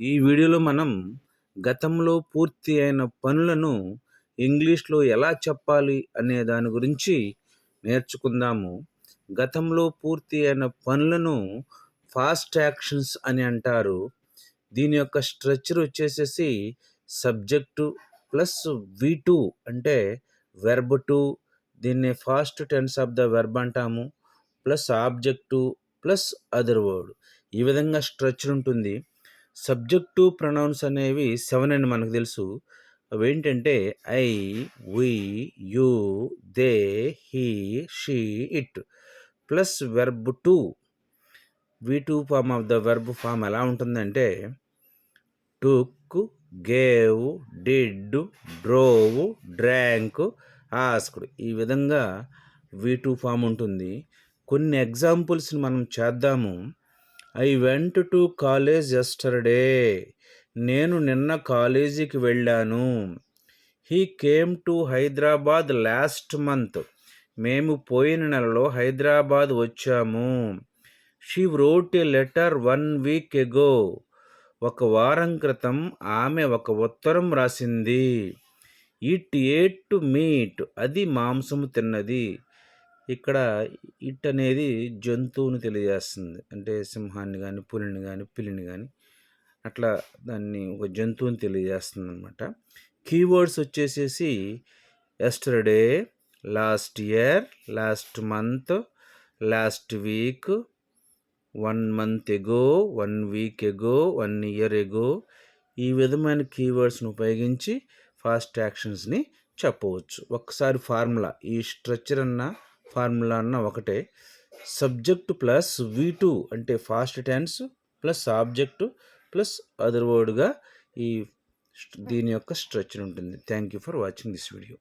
ఈ వీడియోలో మనం గతంలో పూర్తి అయిన పనులను ఇంగ్లీష్లో ఎలా చెప్పాలి అనే దాని గురించి నేర్చుకుందాము. గతంలో పూర్తి అయిన పనులను ఫాస్ట్ యాక్షన్స్ అని అంటారు. దీని యొక్క స్ట్రక్చర్ వచ్చేసేసి సబ్జెక్టు ప్లస్ V2 అంటే వెర్బ్ టు, దీన్ని past tense of the verb అంటాము, plus object plus other word. ఈ విధంగా స్ట్రక్చర్ ఉంటుంది. సబ్జెక్టు ప్రొనౌన్స్ అనేవి 7 అని మనకు తెలుసు. అవేంటంటే I, we, you, they, he, she, it plus verb two. V2 form of the verb form ఎలా ఉంటుందంటే took, gave, did, drove, drank, asked. ఈ విధంగా V2 ఫామ్ ఉంటుంది. కొన్ని ఎగ్జాంపుల్స్ని మనం చేద్దాము. I went to college yesterday. నేను నిన్న కాలేజీకి వెళ్ళాను. He came to Hyderabad last month. మేము పోయిన నెలలో హైదరాబాద్ వచ్చాము. She wrote a letter 1 week ago. ఒక వారం క్రితం ఆమె ఒక ఉత్తరం రాసింది. It ate to meat. అది మాంసము తిన్నది. ఇక్కడ ఇట్ అనేది జంతువుని తెలియజేస్తుంది. అంటే సింహాన్ని కానీ, పులిని కానీ, పిల్లిని కానీ అట్లా దాన్ని ఒక జంతువుని తెలియజేస్తుంది అనమాట. కీవర్డ్స్ వచ్చేసేసి yesterday, last year, last month, last week, 1 month ago, 1 week ago, 1 year ago. ఈ విధమైన కీవర్డ్స్ని ఉపయోగించి ఫాస్ట్ యాక్షన్స్ని చెప్పవచ్చు. ఒక్కసారి ఫార్ములా, ఈ స్ట్రక్చర్ అన్న ఫార్ములా అన్న ఒకటే. సబ్జెక్టు ప్లస్ V2 అంటే past tense plus object plus other వర్డ్గా దీని యొక్క స్ట్రక్చర్ ఉంటుంది. Thank you for watching this video.